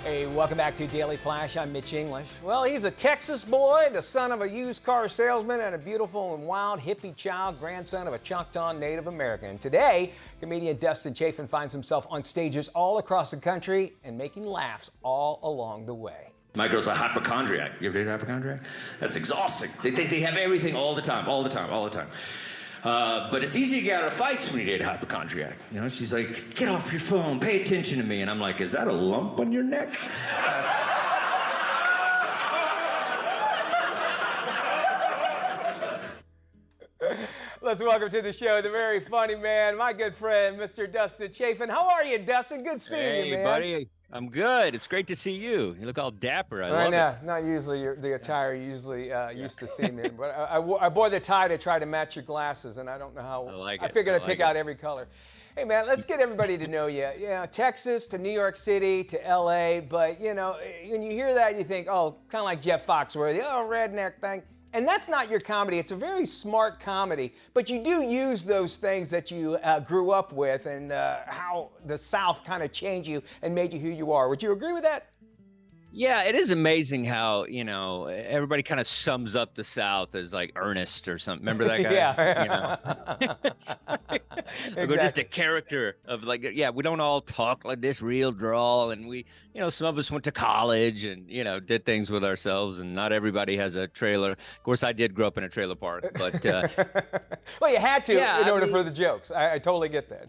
Hey, welcome back to Daily Flash. I'm Mitch English. Well, he's a Texas boy, the son of a used car salesman, and a beautiful and wild hippie child, grandson of a Choctaw Native American. And today, comedian Chafin finds himself on stages all across the country and making laughs all along the way. My girl's a hypochondriac. You ever date a hypochondriac? That's exhausting. They think they have everything all the time. But it's easy to get out of fights when you date a hypochondriac. You know, she's like, get off your phone, pay attention to me. And I'm like, is that a lump on your neck? Let's welcome to the show the very funny man, my good friend, Mr. Dustin Chafin. How are you, Dustin? Good seeing you, man. Hey, buddy. I'm good. It's great to see you. You look all dapper. I love know. it. Not usually the attire you usually used to see me in, but I wore the tie to try to match your glasses, and I don't know how. I figured I'd pick out every color. Hey, man, let's get everybody to know you. You know, Texas to New York City to L.A., but, you know, when you hear that, you think, oh, kind of like Jeff Foxworthy, redneck thing. And that's not your comedy. It's a very smart comedy, but you do use those things that you grew up with and how the South kind of changed you and made you who you are. Would you agree with that? Yeah, it is amazing how, you know, everybody kind of sums up the South as like Ernest or something. Remember that guy? Yeah. You know? Exactly. We're just a character of like, yeah, we don't all talk like this real drawl. And we, you know, some of us went to college and, you know, did things with ourselves. And not everybody has a trailer. Of course, I did grow up in a trailer park, but. Well, you had to in order for the jokes. I totally get that.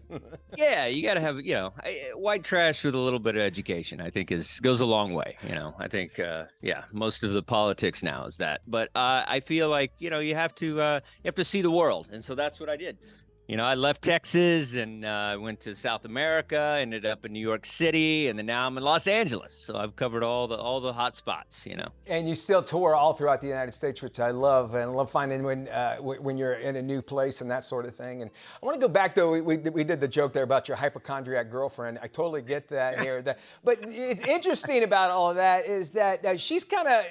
Yeah, you got to have, you know, white trash with a little bit of education, I think goes a long way. You know, I think, most of the politics now is that. But I feel like, you know, you have to see the world. And so that's what I did. You know, I left Texas and went to South America, ended up in New York City, and then now I'm in Los Angeles. So I've covered all the hot spots, you know. And you still tour all throughout the United States, which I love, and I love finding when you're in a new place and that sort of thing. And I want to go back, though. We did the joke there about your hypochondriac girlfriend. I totally get that here. But it's interesting about all of that is that she's kind of,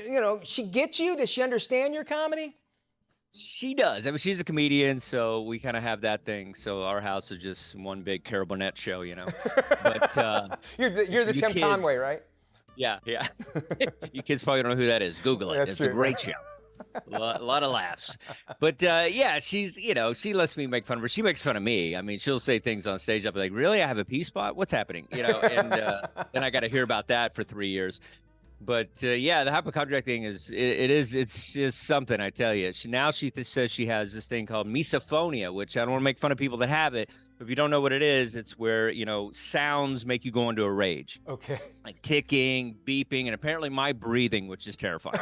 you know, she gets you. Does she understand your comedy? She does. I mean, she's a comedian, so we kind of have that thing. So our house is just one big Carol Burnett show, you know. But you're the Tim kids, Conway, right? Yeah. You kids probably don't know who that is. Google it. It's true. a great show. A lot of laughs. But she's, you know, she lets me make fun of her. She makes fun of me. I mean, she'll say things on stage. I'll be like, really? I have a pee spot? What's happening? You know, and then I got to hear about that for 3 years. But the hypochondriac thing it's just something, I tell you. She says she has this thing called misophonia, which I don't want to make fun of people that have it. But if you don't know what it is, it's where, you know, sounds make you go into a rage. Okay. Like ticking, beeping, and apparently my breathing, which is terrifying.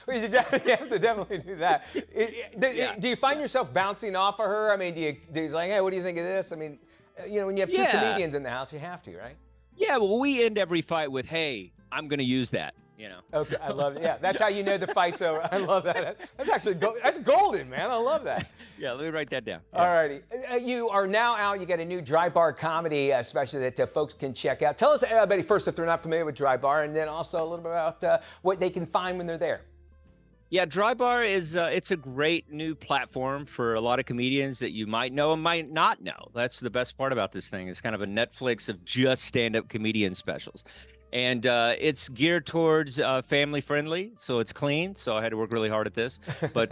Well, you have to definitely do that. Do you find yourself bouncing off of her? I mean, do you like, hey, what do you think of this? I mean, you know, when you have two comedians in the house, you have to, right? Yeah, well, we end every fight with, hey, I'm going to use that, you know. Okay, so. I love it. Yeah, that's how you know the fight's over. I love that. That's actually that's golden, man. I love that. Yeah, let me write that down. Yeah. All righty. You are now out. You got a new Dry Bar comedy special that folks can check out. Tell us, everybody, first, if they're not familiar with Dry Bar, and then also a little bit about what they can find when they're there. Yeah, Dry Bar is it's a great new platform for a lot of comedians that you might know and might not know. That's the best part about this thing. It's kind of a Netflix of just stand-up comedian specials. And it's geared towards family friendly, so it's clean. So I had to work really hard at this, but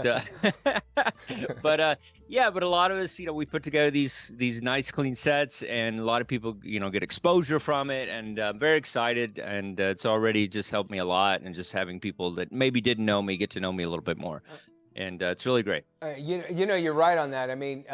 but a lot of us, you know, we put together these nice clean sets, and a lot of people, you know, get exposure from it, and I'm very excited. And it's already just helped me a lot, and just having people that maybe didn't know me get to know me a little bit more. And it's really great. You know, you're right on that. I mean,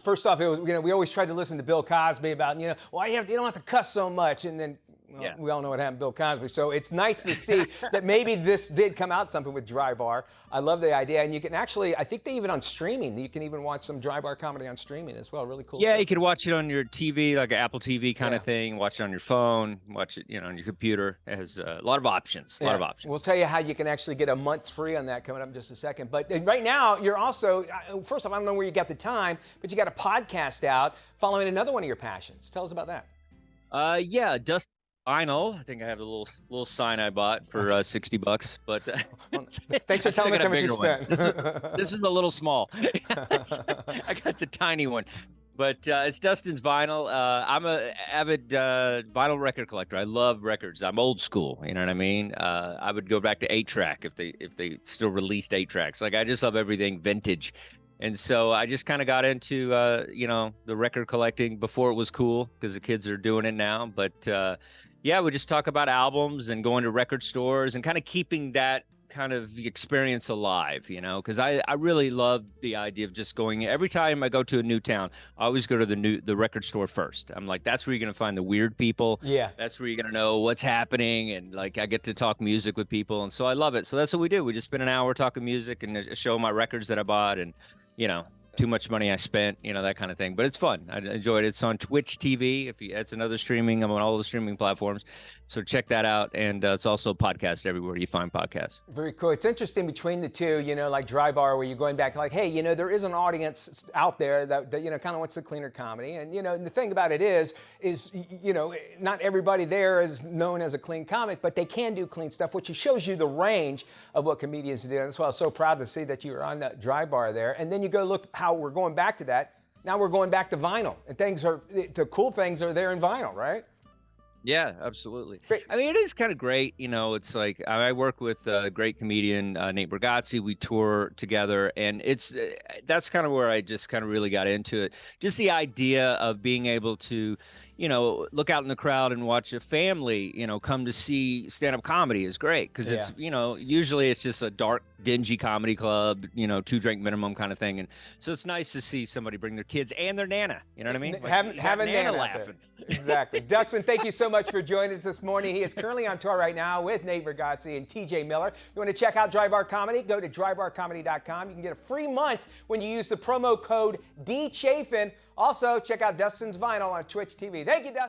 first off, it was, you know, we always tried to listen to Bill Cosby about, you know, well, you don't have to cuss so much, and then. Well, we all know what happened to Bill Cosby. So it's nice to see that maybe this did come out something with Dry Bar. I love the idea. And you can actually, I think they even on streaming, you can even watch some Dry Bar comedy on streaming as well. Really cool. Yeah, stuff. you can watch it on your TV, like an Apple TV kind of thing. Watch it on your phone. Watch it, you know, on your computer. It has a lot of options. We'll tell you how you can actually get a month free on that coming up in just a second. But right now, you're also, first off, I don't know where you got the time, but you got a podcast out following another one of your passions. Tell us about that. DUSTIN'S. Vinyl. I think I have a little sign I bought for $60, but thanks for telling us how much you spent. This is a little small. I got the tiny one, But it's Dustin's Vinyl. I'm a avid vinyl record collector. I love records. I'm old school. You know what I mean? I would go back to 8-track if they still released 8-tracks. Like I just love everything vintage. And so I just kind of got into the record collecting before it was cool because the kids are doing it now. But yeah, we just talk about albums and going to record stores and kind of keeping that kind of experience alive, because I really love the idea of just going. Every time I go to a new town, I always go to the record store first. I'm like, that's where you're gonna find the weird people. Yeah, that's where you're gonna know what's happening, and like I get to talk music with people, and so I love it. So that's what we do. We just spend an hour talking music and show my records that I bought, and too much money I spent, that kind of thing. But it's fun. I enjoyed it. It's on Twitch TV. It's another streaming. I'm on all the streaming platforms. So check that out. And it's also a podcast everywhere you find podcasts. Very cool. It's interesting between the two, like Dry Bar, where you're going back like, hey, there is an audience out there that kind of wants the cleaner comedy. And, and the thing about it is, not everybody there is known as a clean comic, but they can do clean stuff, which shows you the range of what comedians do. And that's why I was so proud to see that you were on that Dry Bar there. And then you go look how we're going back to that. Now we're going back to vinyl, and the cool things are there in vinyl, right? Yeah, absolutely. Great. I mean, it is kind of great. It's like I work with a great comedian, Nate Bargatze. We tour together, and that's kind of where I just kind of really got into it. Just the idea of being able to, look out in the crowd and watch a family, come to see stand-up comedy is great because it's, usually it's just a dark, dingy comedy club, 2-drink minimum kind of thing. And so it's nice to see somebody bring their kids and their Nana, you know what I mean? Like, have a Nana laughing. Exactly. Dustin, thank you so much for joining us this morning. He is currently on tour right now with Nate Bargatze and TJ Miller. If you want to check out Dry Bar Comedy, go to drybarcomedy.com. You can get a free month when you use the promo code DChafin. Also, check out Dustin's Vinyl on Twitch TV. Thank you, Dustin.